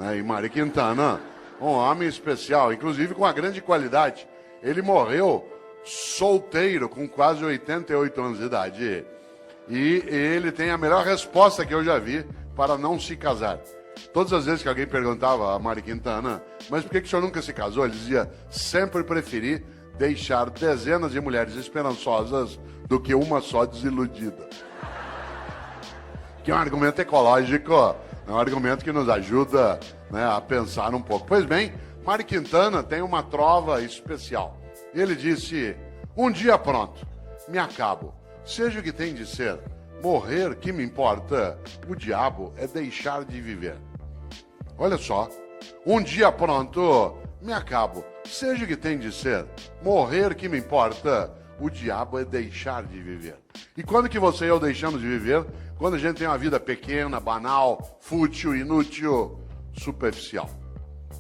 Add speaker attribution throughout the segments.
Speaker 1: né? E Mário Quintana, um homem especial, inclusive com uma grande qualidade. Ele morreu solteiro, com quase 88 anos de idade. E ele tem a melhor resposta que eu já vi para não se casar. Todas as vezes que alguém perguntava a Mário Quintana, mas por que o senhor nunca se casou? Ele dizia, sempre preferi deixar dezenas de mulheres esperançosas do que uma só desiludida. Que é um argumento ecológico, é um argumento que nos ajuda, né, a pensar um pouco. Pois bem, Mário Quintana tem uma trova especial. Ele disse, um dia pronto, me acabo, seja o que tem de ser, morrer que me importa, o diabo é deixar de viver. Olha só, um dia pronto, me acabo, seja o que tem de ser, morrer que me importa, o diabo é deixar de viver. E quando que você e eu deixamos de viver? Quando a gente tem uma vida pequena, banal, fútil, inútil, superficial.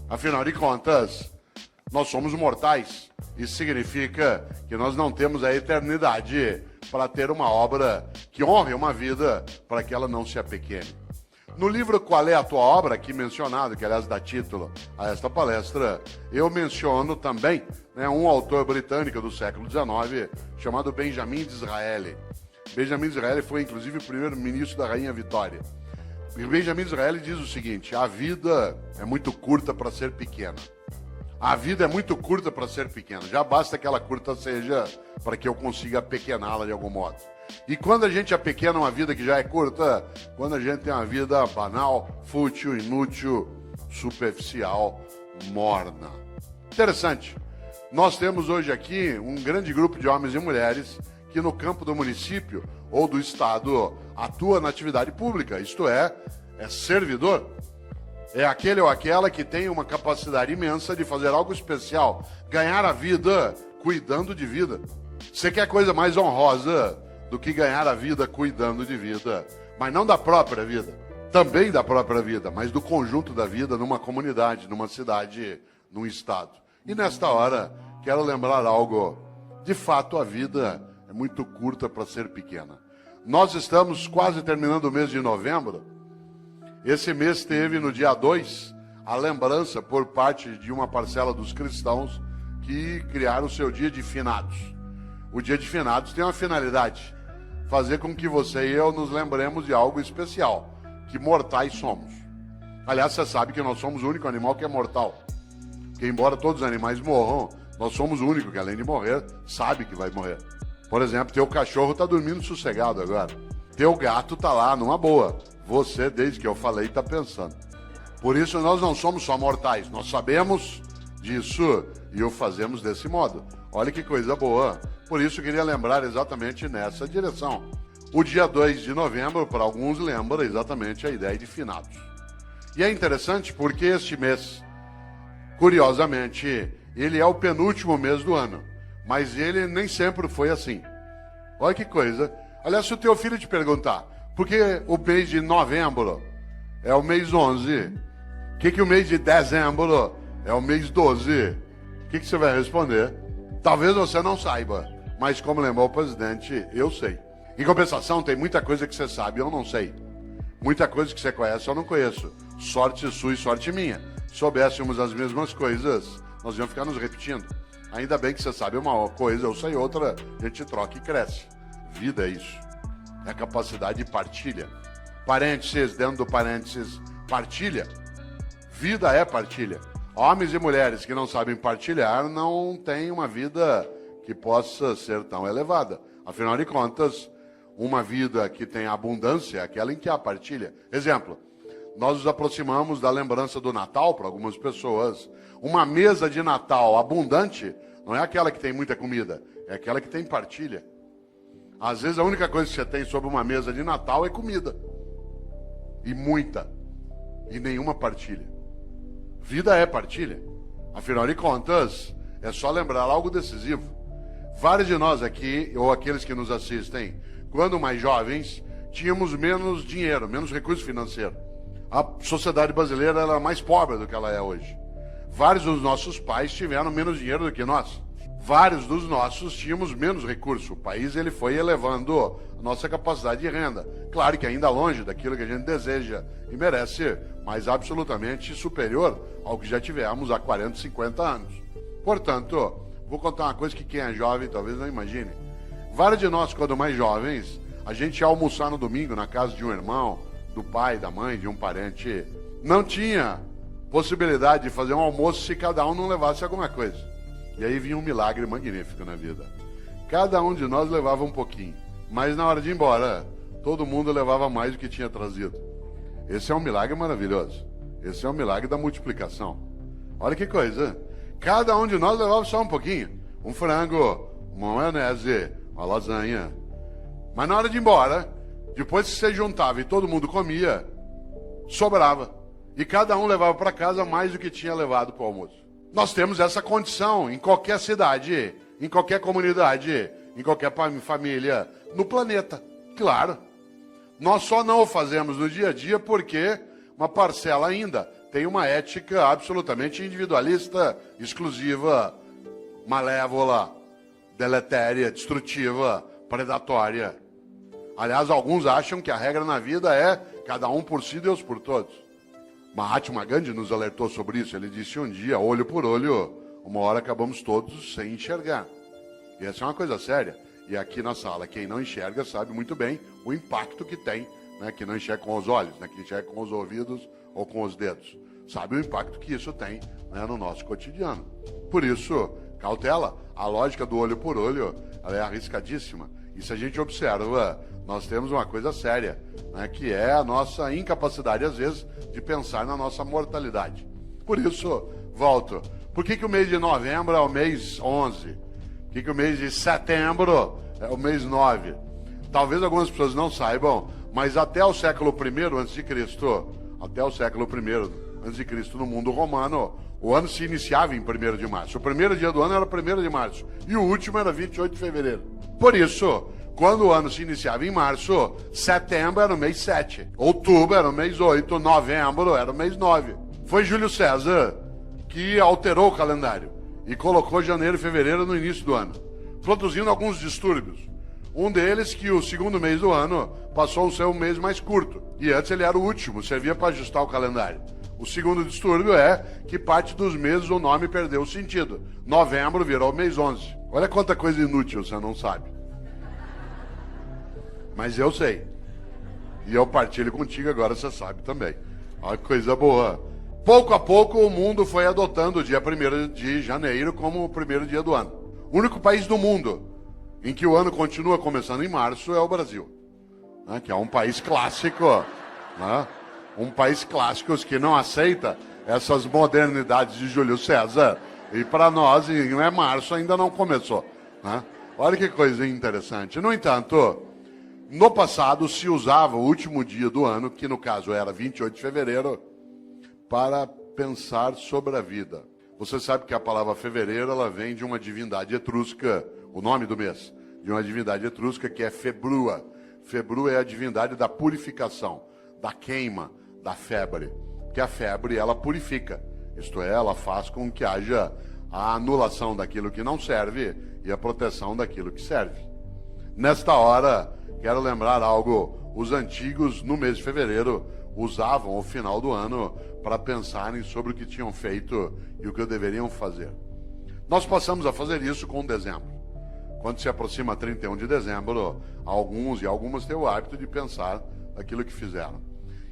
Speaker 1: Afinal de contas, nós somos mortais. Isso significa que nós não temos a eternidade para ter uma obra que honre uma vida para que ela não se apequene. No livro Qual é a Tua Obra, aqui mencionado, que aliás dá título a esta palestra, eu menciono também, né, um autor britânico do século XIX chamado Benjamin Disraeli. Benjamin Disraeli foi inclusive o primeiro-ministro da Rainha Vitória. E Benjamin Disraeli diz o seguinte, a vida é muito curta para ser pequena. A vida é muito curta para ser pequena. Já basta que ela curta seja para que eu consiga apequená-la de algum modo. E quando a gente apequena uma vida que já é curta, quando a gente tem uma vida banal, fútil, inútil, superficial, morna. Interessante. Nós temos hoje aqui um grande grupo de homens e mulheres que no campo do município ou do estado atua na atividade pública, isto é servidor. É aquele ou aquela que tem uma capacidade imensa de fazer algo especial, ganhar a vida cuidando de vida. Você quer coisa mais honrosa do que ganhar a vida cuidando de vida, mas não da própria vida, também da própria vida, mas do conjunto da vida numa comunidade, numa cidade, num estado. E nesta hora, quero lembrar algo. De fato, a vida é muito curta para ser pequena. Nós estamos quase terminando o mês de novembro. Esse mês teve, no dia 2, a lembrança por parte de uma parcela dos cristãos que criaram o seu dia de finados. O dia de finados tem uma finalidade, fazer com que você e eu nos lembremos de algo especial, que mortais somos. Aliás, você sabe que nós somos o único animal que é mortal. Que embora todos os animais morram, nós somos o único que, além de morrer, sabe que vai morrer. Por exemplo, teu cachorro está dormindo sossegado agora. Teu gato está lá numa boa. Você, desde que eu falei, está pensando. Por isso, nós não somos só mortais. Nós sabemos disso e o fazemos desse modo. Olha que coisa boa. Por isso, eu queria lembrar exatamente nessa direção. O dia 2 de novembro, para alguns, lembra exatamente a ideia de finados. E é interessante porque este mês, curiosamente, ele é o penúltimo mês do ano. Mas ele nem sempre foi assim. Olha que coisa. Aliás, se o teu filho te perguntar, por que o mês de novembro é o mês 11? Por que o mês de dezembro é o mês 12? O que você vai responder? Talvez você não saiba, mas como lembrou o presidente, eu sei. Em compensação, tem muita coisa que você sabe e eu não sei. Muita coisa que você conhece eu não conheço. Sorte sua e sorte minha. Se soubéssemos as mesmas coisas, nós íamos ficar nos repetindo. Ainda bem que você sabe uma coisa, eu sei outra, a gente troca e cresce. Vida é isso. É a capacidade de partilha. Parênteses, dentro do parênteses, partilha. Vida é partilha. Homens e mulheres que não sabem partilhar não têm uma vida que possa ser tão elevada. Afinal de contas, uma vida que tem abundância é aquela em que há partilha. Exemplo, nós nos aproximamos da lembrança do Natal para algumas pessoas. Uma mesa de Natal abundante não é aquela que tem muita comida, é aquela que tem partilha. Às vezes a única coisa que você tem sobre uma mesa de Natal é comida. E muita. E nenhuma partilha. Vida é partilha. Afinal de contas, é só lembrar algo decisivo. Vários de nós aqui, ou aqueles que nos assistem, quando mais jovens, tínhamos menos dinheiro, menos recurso financeiro. A sociedade brasileira era mais pobre do que ela é hoje. Vários dos nossos pais tiveram menos dinheiro do que nós. vários dos nossos tínhamos menos recurso. O país ele foi elevando a nossa capacidade de renda. Claro que ainda longe daquilo que a gente deseja e merece, mas absolutamente superior ao que já tivemos há 40, 50 anos. Portanto, vou contar uma coisa que quem é jovem talvez não imagine. Vários de nós, quando mais jovens, a gente ia almoçar no domingo na casa de um irmão, do pai, da mãe, de um parente. Não tinha possibilidade de fazer um almoço se cada um não levasse alguma coisa. E aí vinha um milagre magnífico na vida. Cada um de nós levava um pouquinho, mas na hora de ir embora, todo mundo levava mais do que tinha trazido. Esse é um milagre maravilhoso. Esse é um milagre da multiplicação. Olha que coisa. Cada um de nós levava só um pouquinho. Um frango, uma maionese, uma lasanha. Mas na hora de ir embora, depois que você juntava e todo mundo comia, sobrava. E cada um levava para casa mais do que tinha levado para o almoço. Nós temos essa condição em qualquer cidade, em qualquer comunidade, em qualquer família, no planeta. Claro. Nós só não o fazemos no dia a dia porque uma parcela ainda tem uma ética absolutamente individualista, exclusiva, malévola, deletéria, destrutiva, predatória. Aliás, alguns acham que a regra na vida é cada um por si, Deus por todos. Mahatma Gandhi nos alertou sobre isso. Ele disse um dia, olho por olho, uma hora acabamos todos sem enxergar. E essa é uma coisa séria. E aqui na sala, quem não enxerga sabe muito bem o impacto que tem, né? Que não enxerga com os olhos, né? Que enxerga com os ouvidos ou com os dedos. Sabe o impacto que isso tem, né, no nosso cotidiano. Por isso, cautela. A lógica do olho por olho, ela é arriscadíssima. E se a gente observa, nós temos uma coisa séria, né, que é a nossa incapacidade, às vezes, de pensar na nossa mortalidade. Por isso, volto. Por que o mês de novembro é o mês 11? Por que o mês de setembro é o mês 9? Talvez algumas pessoas não saibam, mas até o século I a.C., até o século I a.C., no mundo romano, o ano se iniciava em 1º de março. O primeiro dia do ano era 1º de março. E o último era 28 de fevereiro. Por isso, quando o ano se iniciava em março, setembro era o mês 7. Outubro era o mês 8. Novembro era o mês 9. Foi Júlio César que alterou o calendário e colocou janeiro e fevereiro no início do ano, produzindo alguns distúrbios. Um deles que o segundo mês do ano passou a ser um mês mais curto. E antes ele era o último, servia para ajustar o calendário. O segundo distúrbio é que parte dos meses o nome perdeu o sentido. Novembro virou mês 11. Olha quanta coisa inútil você não sabe. Mas eu sei. E eu partilho contigo, agora você sabe também. Olha que coisa boa. Pouco a pouco o mundo foi adotando o dia 1º de janeiro como o primeiro dia do ano. O único país do mundo em que o ano continua começando em março é o Brasil, né, que é um país clássico, né, um país clássico que não aceita essas modernidades de Júlio César. E para nós, não é março, ainda não começou, né? Olha que coisa interessante. No entanto, no passado se usava o último dia do ano, que no caso era 28 de fevereiro, para pensar sobre a vida. Você sabe que a palavra fevereiro, ela vem de uma divindade etrusca, o nome do mês, de uma divindade etrusca que é Februa. Februa é a divindade da purificação, da queima, da febre. Porque a febre, ela purifica. Isto é, ela faz com que haja a anulação daquilo que não serve e a proteção daquilo que serve. Nesta hora, quero lembrar algo. Os antigos, no mês de fevereiro, usavam o final do ano para pensarem sobre o que tinham feito e o que deveriam fazer. Nós passamos a fazer isso com dezembro. Quando se aproxima 31 de dezembro, alguns e algumas têm o hábito de pensar naquilo que fizeram.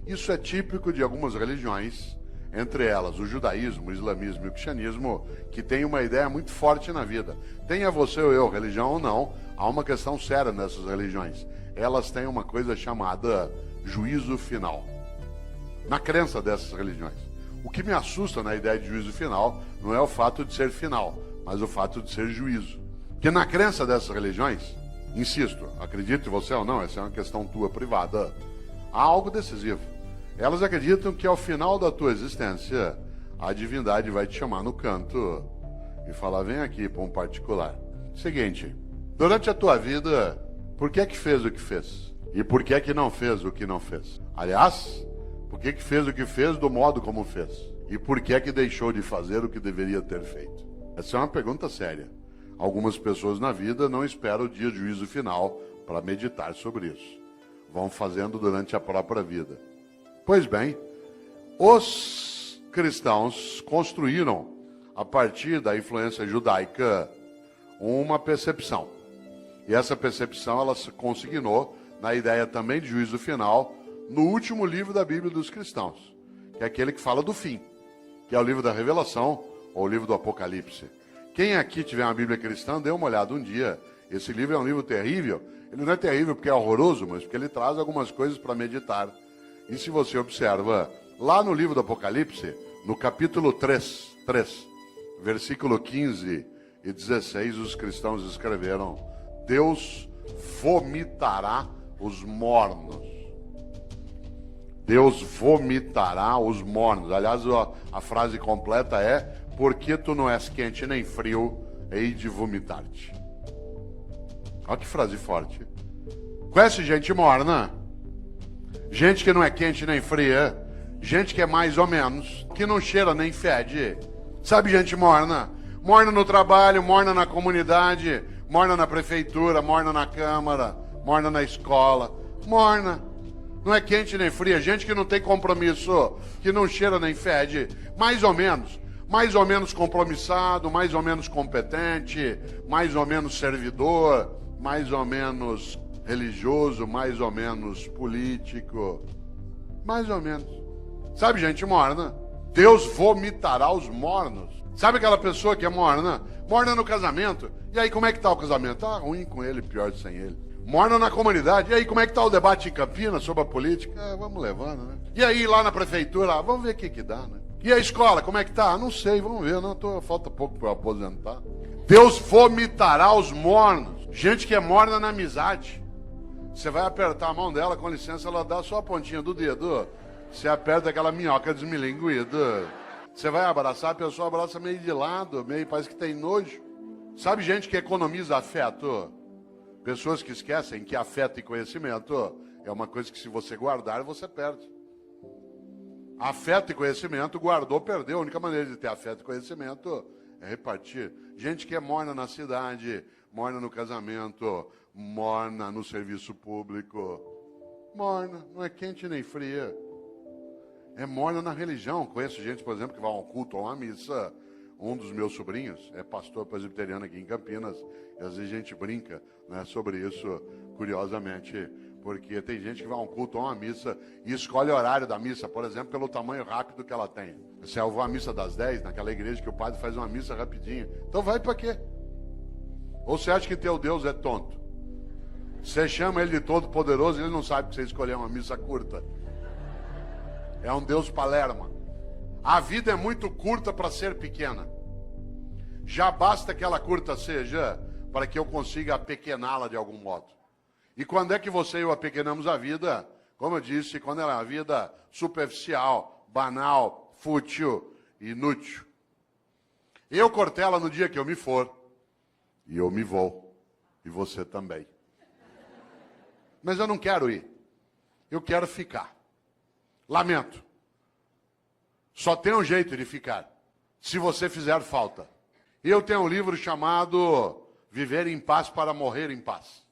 Speaker 1: Isso é típico de algumas religiões, entre elas o judaísmo, o islamismo e o cristianismo, que tem uma ideia muito forte na vida. Tenha você ou eu religião ou não, há uma questão séria nessas religiões. Elas têm uma coisa chamada juízo final. Na crença dessas religiões. O que me assusta na ideia de juízo final não é o fato de ser final, mas o fato de ser juízo. Porque na crença dessas religiões, insisto, acredite você ou não, essa é uma questão tua privada, há algo decisivo. Elas acreditam que ao final da tua existência, a divindade vai te chamar no canto e falar, vem aqui para um particular. Seguinte, durante a tua vida, por que fez o que fez? E por que não fez o que não fez? Aliás, por que fez o que fez do modo como fez? E por que deixou de fazer o que deveria ter feito? Essa é uma pergunta séria. algumas pessoas na vida não esperam o dia do juízo final para meditar sobre isso. Vão fazendo durante a própria vida. Pois bem, os cristãos construíram, a partir da influência judaica, uma percepção. E essa percepção ela se consignou na ideia também de juízo final no último livro da Bíblia dos cristãos, que é aquele que fala do fim, que é o livro da Revelação ou o livro do Apocalipse. Quem aqui tiver uma Bíblia cristã, dê uma olhada um dia. Esse livro é um livro terrível. Ele não é terrível porque é horroroso, mas porque ele traz algumas coisas para meditar. E se você observa, lá no livro do Apocalipse, no capítulo 3, versículo 15 e 16, os cristãos escreveram: Deus vomitará os mornos. Deus vomitará os mornos. Aliás, a frase completa é: porque tu não és quente nem frio, hei de vomitar-te. Olha que frase forte. Conhece gente morna? Gente que não é quente nem fria. Gente que é mais ou menos, que não cheira nem fede. Sabe gente morna? Morna no trabalho, morna na comunidade, morna na prefeitura, morna na câmara, morna na escola. Morna. Não é quente nem fria. Gente que não tem compromisso, que não cheira nem fede. Mais ou menos compromissado, mais ou menos competente, mais ou menos servidor, mais ou menos religioso, mais ou menos político. Mais ou menos. Sabe gente morna? Deus vomitará os mornos. Sabe aquela pessoa que é morna? Morna no casamento. E aí, como é que tá o casamento? Ah, ruim com ele, pior sem ele. Morna na comunidade. E aí, como é que tá o debate em Campinas sobre a política? Ah, vamos levando, né? E aí, lá na prefeitura, ah, vamos ver o que dá, né? E a escola, como é que tá? Ah, não sei, vamos ver. Falta pouco para eu aposentar. Deus vomitará os mornos. Gente que é morna na amizade. Você vai apertar a mão dela, com licença, ela dá só a pontinha do dedo. Você aperta aquela minhoca desmilinguida. Você vai abraçar, a pessoa abraça meio de lado, meio parece que tem nojo. Sabe gente que economiza afeto? Pessoas que esquecem que afeto e conhecimento é uma coisa que se você guardar, você perde. Afeto e conhecimento, guardou, perdeu. A única maneira de ter afeto e conhecimento é repartir. Gente que é morna na cidade, morna no casamento, morna no serviço público. Morna, não é quente nem fria. É morna na religião. Conheço gente, por exemplo, que vai a um culto ou a uma missa. Um dos meus sobrinhos é pastor presbiteriano aqui em Campinas. E às vezes a gente brinca, né, sobre isso, curiosamente. Porque tem gente que vai a um culto ou a uma missa e escolhe o horário da missa, por exemplo, pelo tamanho rápido que ela tem. Se eu vou à missa das 10, naquela igreja que o padre faz uma missa rapidinho. Então vai para quê? Ou você acha que teu Deus é tonto? Você chama ele de todo poderoso e ele não sabe que você escolheu uma missa curta. É um Deus palerma. A vida é muito curta para ser pequena. Já basta que ela curta seja para que eu consiga apequená-la de algum modo. E quando é que você e eu apequenamos a vida? Como eu disse, quando ela é uma vida superficial, banal, fútil, inútil. Eu cortei ela no dia que eu me for. E eu me vou. E você também. Mas eu não quero ir. Eu quero ficar. Lamento. Só tem um jeito de ficar. Se você fizer falta. Eu tenho um livro chamado Viver em Paz para Morrer em Paz.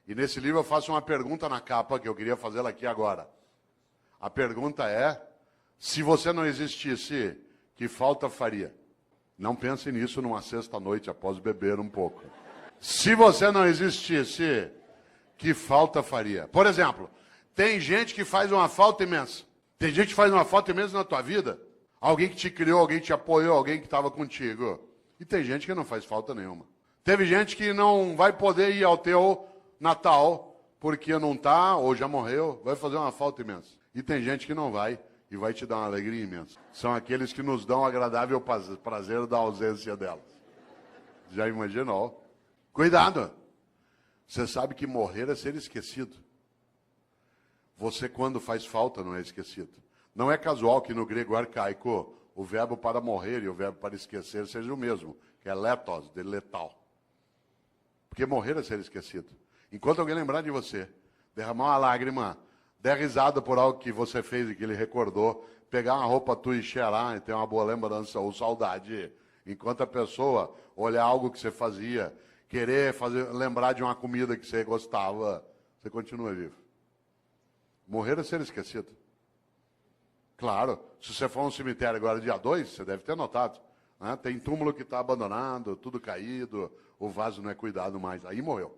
Speaker 1: E nesse livro eu faço uma pergunta na capa que eu queria fazê-la aqui agora. A pergunta é: se você não existisse, que falta faria? Não pense nisso numa sexta-noite após beber um pouco. Se você não existisse, que falta faria? Por exemplo, tem gente que faz uma falta imensa. Tem gente que faz uma falta imensa na tua vida. Alguém que te criou, alguém que te apoiou, alguém que estava contigo. E tem gente que não faz falta nenhuma. Teve gente que não vai poder ir ao teu Natal porque não está ou já morreu. Vai fazer uma falta imensa. E tem gente que não vai e vai te dar uma alegria imensa. São aqueles que nos dão o agradável prazer da ausência delas. Já imaginou? Cuidado! Você sabe que morrer é ser esquecido. Você, quando faz falta, não é esquecido. Não é casual que no grego arcaico o verbo para morrer e o verbo para esquecer seja o mesmo, que é letos, de letal. Porque morrer é ser esquecido. Enquanto alguém lembrar de você, derramar uma lágrima, der risada por algo que você fez e que ele recordou, pegar uma roupa tua e cheirar e ter uma boa lembrança ou saudade, Enquanto a pessoa olhar algo que você fazia, querer lembrar de uma comida que você gostava, você continua vivo. Morrer é ser esquecido. Claro, se você for a um cemitério agora dia 2, você deve ter notado. Né? Tem túmulo que está abandonado, tudo caído, o vaso não é cuidado mais. Aí morreu.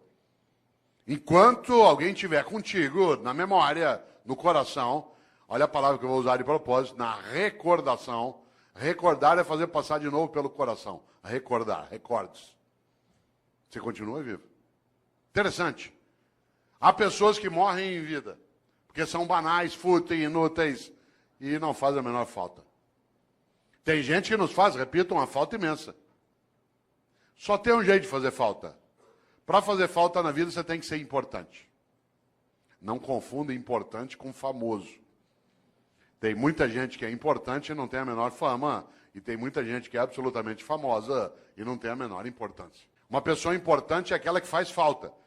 Speaker 1: Enquanto alguém estiver contigo, na memória, no coração, olha a palavra que eu vou usar de propósito, na recordação. Recordar é fazer passar de novo pelo coração. Recordar, recordes. Você continua vivo. Interessante. Há pessoas que morrem em vida, porque são banais, fúteis, inúteis, e não fazem a menor falta. Tem gente que nos faz, repito, uma falta imensa. Só tem um jeito de fazer falta. Para fazer falta na vida, você tem que ser importante. Não confunda importante com famoso. Tem muita gente que é importante e não tem a menor fama, e tem muita gente que é absolutamente famosa e não tem a menor importância. Uma pessoa importante é aquela que faz falta.